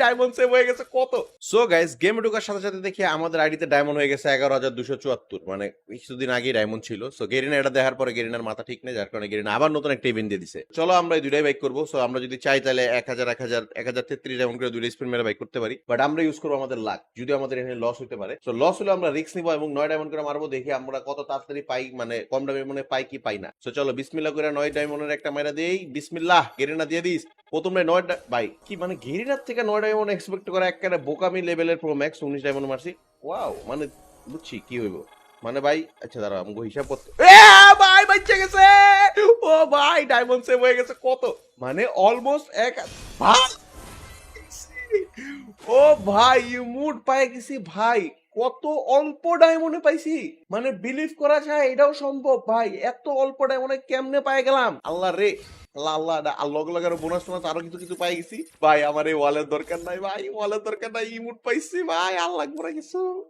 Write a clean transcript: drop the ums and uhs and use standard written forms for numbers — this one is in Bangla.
ডায়মন্ড সেভ হয়ে গেছে কত। সো গাইস গেমে ঢোকার সাথে সাথে দেখি আমাদের আইডিতে ডায়মন্ড হয়ে গেছে 11,274, মানে কিছুদিন আগে ডায়মন্ড ছিল। সো গেরিনা এটা দেখার পরে গেরিনার মাথা ঠিক নেই, যার কারণে গেরিনা আবার নতুন একটা ইভেন্ট দিয়ে দিছে। চলো আমরা এই দুইটাই বাইক করবো। সো আমরা যদি চাই তাহলে 1000 1000 1033 ডায়মন্ড করে দুইটা স্পিন মেরে বাইক করতে পারি, বাট আমরা ইউজ করবো আমাদের লাক, যদি আমাদের এখানে লস হতে পারে। সো লস হলে আমরা রিস্ক নিবো এবং 9 ডায়মন্ড করে মারবো, দেখি আমরা কত তাড়াতাড়ি পাই, মানে কম দামে মনে পাই কি পাই না। সো চলো বিসমিল্লাহ করে 9 ডায়মন্ডের একটা মাইরা দেই। বিসমিল্লাহ, গেরিনা দিয়ে দিস প্রথমে 9 ভাই কি মানে গেরিনার থেকে 9 ডায়মন্ড এক্সপেক্ট করা একেবারে বোকামি লেভেলের প্রো ম্যাক্স। 19 ডায়মন্ড মারছি, ওয়াও, মানে বুঝছি কি হইব। মানে ভাই আচ্ছা দাঁড়া আমাকে হিসাব করতে, ভাই বাচ্চা গেছে। ও ভাই ডায়মন্ড সেভ হয়ে গেছে কত, মানে অলমোস্ট এক ভাই। ও ভাই ইমোট পাই গেছি ভাই, কত অল্প ডায়মন্ডে পাইছি, মানে বিলিভ করা যায় এটাও সম্ভব ভাই, এত অল্প ডায়মন্ডে কেমনে পাই গেলাম। আল্লাহ রে, আল্লাহ আল্লাহ, আল্লাহ লাগার বোনাস টোনাস আরো কিছু কিছু পাই গেছি ভাই। আমার এই ওয়ালের দরকার নাই ভাই, ওয়ালের দরকার নাই, ইমোট পাইছি ভাই, আল্লাহ করে কিছু।